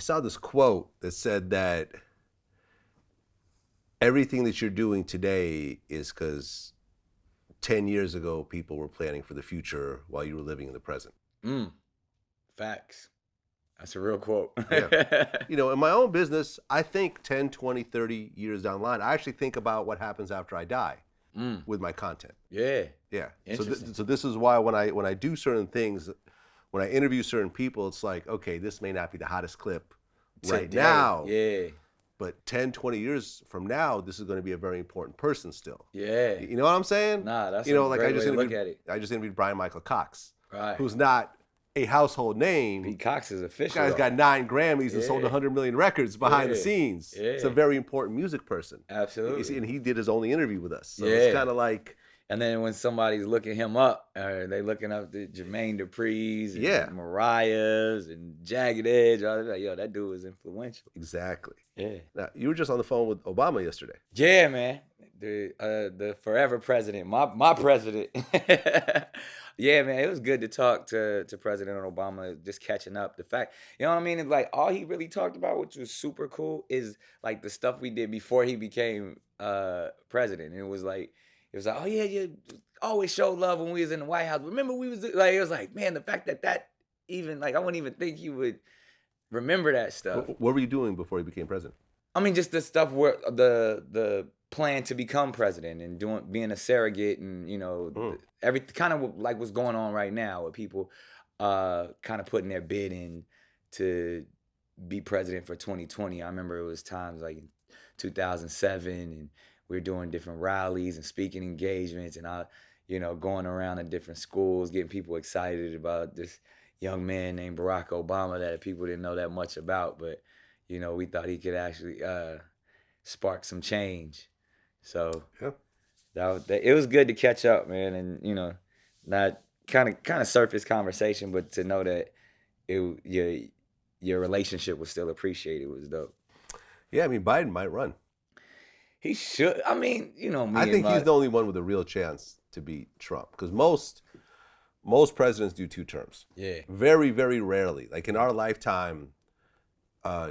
saw this quote that said that everything that you're doing today is because 10 years ago people were planning for the future while you were living in the present. Facts. That's a real quote. Yeah. In my own business, I think 10, 20, 30 years down the line, I actually think about what happens after I die with my content. Yeah. Yeah. Interesting. So this is why when I do certain things, when I interview certain people, it's like, okay, this may not be the hottest clip right Today. now. Yeah. But 10, 20 years from now, this is going to be a very important person still. Yeah. You know what I'm saying? Nah, that's like great way to look at it. I just interviewed Brian Michael Cox, Right. who's not a household name. Pete Cox is official. This guy's got 9 Grammys and sold 100 million records behind the scenes. Yeah. It's a very important music person. Absolutely. And he did his only interview with us. So it's kind of like... And then when somebody's looking him up, or they looking up the Jermaine Dupri's and Mariah's and Jagged Edge, all like, yo, that dude was influential. Exactly. Yeah. Now, you were just on the phone with Obama yesterday. Yeah, man. The forever president, my president. Yeah, man, it was good to talk to President Obama, just catching up. The fact, you know what I mean? It's like all he really talked about, which was super cool, is like the stuff we did before he became president. And it was like, oh yeah, you always showed love when we was in the White House. Remember we was like, it was like, man, the fact that even like I wouldn't even think you would remember that stuff. What were you doing before he became president? I mean, just the stuff where the plan to become president and being a surrogate and every kind of like what's going on right now with people kind of putting their bid in to be president for 2020. I remember it was times like 2007 and we were doing different rallies and speaking engagements and going around to different schools, getting people excited about this young man named Barack Obama that people didn't know that much about, but we thought he could actually spark some change. So it was good to catch up, man, and not kind of surface conversation, but to know that your relationship was still appreciated was dope. Yeah, I mean Biden might run. He should. I mean, I think he's the only one with a real chance to beat Trump because most presidents do 2 terms. Yeah. Very, very rarely. Like in our lifetime,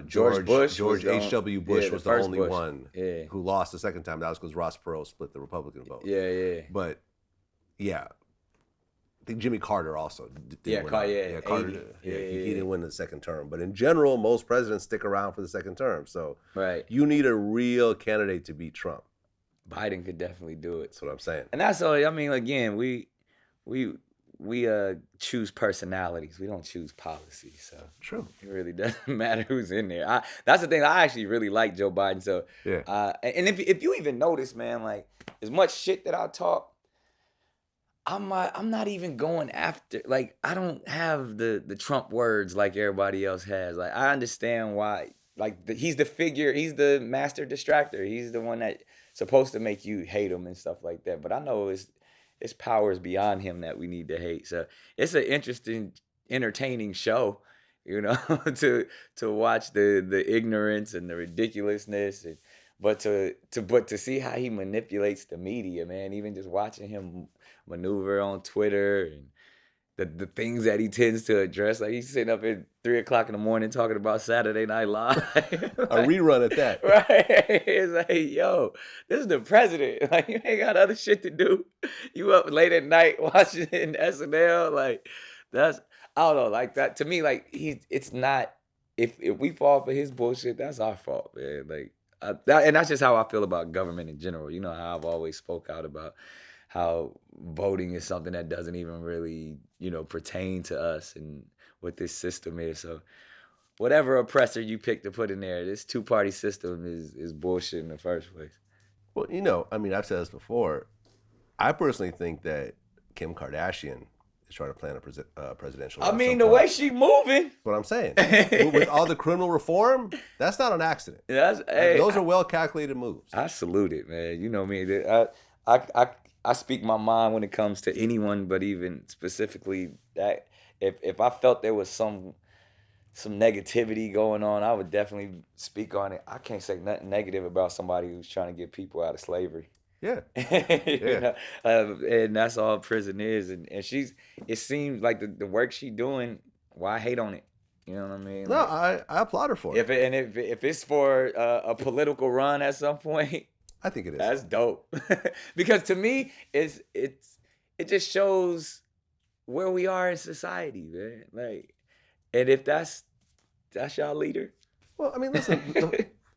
George H.W. Bush was the only one who lost the second time. That was because Ross Perot split the Republican vote. Yeah. But yeah, I think Jimmy Carter also didn't win. Carter. He didn't win the second term. But in general, most presidents stick around for the second term. So you need a real candidate to beat Trump. Biden could definitely do it. That's what I'm saying. And that's all. I mean, again, we choose personalities. We don't choose policy. So true. It really doesn't matter who's in there. That's the thing. I actually really like Joe Biden. So and if you even notice, man, like as much shit that I talk, I'm not even going after, like, I don't have the Trump words like everybody else has. Like, I understand why, like, he's the figure, he's the master distractor. He's the one that's supposed to make you hate him and stuff like that. But I know it's powers beyond him that we need to hate. So it's an interesting, entertaining show, to watch the ignorance and the ridiculousness but to see how he manipulates the media, man, even just watching him maneuver on Twitter and the things that he tends to address. Like he's sitting up at 3:00 in the morning talking about Saturday Night Live. A rerun at that. Right. It's like, yo, this is the president. Like you ain't got other shit to do. You up late at night watching SNL. Like that's, I don't know, like that to me, like it's not, if we fall for his bullshit, that's our fault, man. Like and that's just how I feel about government in general. You know how I've always spoke out about how voting is something that doesn't even really, pertain to us and what this system is. So whatever oppressor you pick to put in there, this 2-party system is bullshit in the first place. Well, I mean, I've said this before. I personally think that Kim Kardashian is trying to plan a presidential. I mean, the way she moving. That's what I'm saying. With all the criminal reform, that's not an accident. Those are well-calculated moves. I salute it, man. You know me. I speak my mind when it comes to anyone, but even specifically that if I felt there was some negativity going on, I would definitely speak on it. I can't say nothing negative about somebody who's trying to get people out of slavery. Yeah. And that's all prison is. And it seems like the work she doing, why hate on it? You know what I mean? No, I applaud her for it. If it's for a political run at some point, I think it is. That's dope. Because to me, it just shows where we are in society, man. Like, and if that's y'all leader. Well, I mean, listen,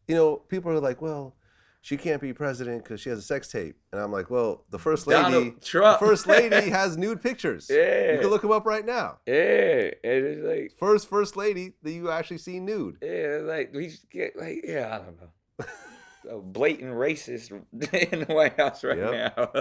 you know, people are like, well, she can't be president because she has a sex tape, and I'm like, well, the first lady has nude pictures. Yeah, you can look them up right now. Yeah, and it's like first lady that you actually see nude. Yeah, like we just get I don't know. A blatant racist in the White House right now.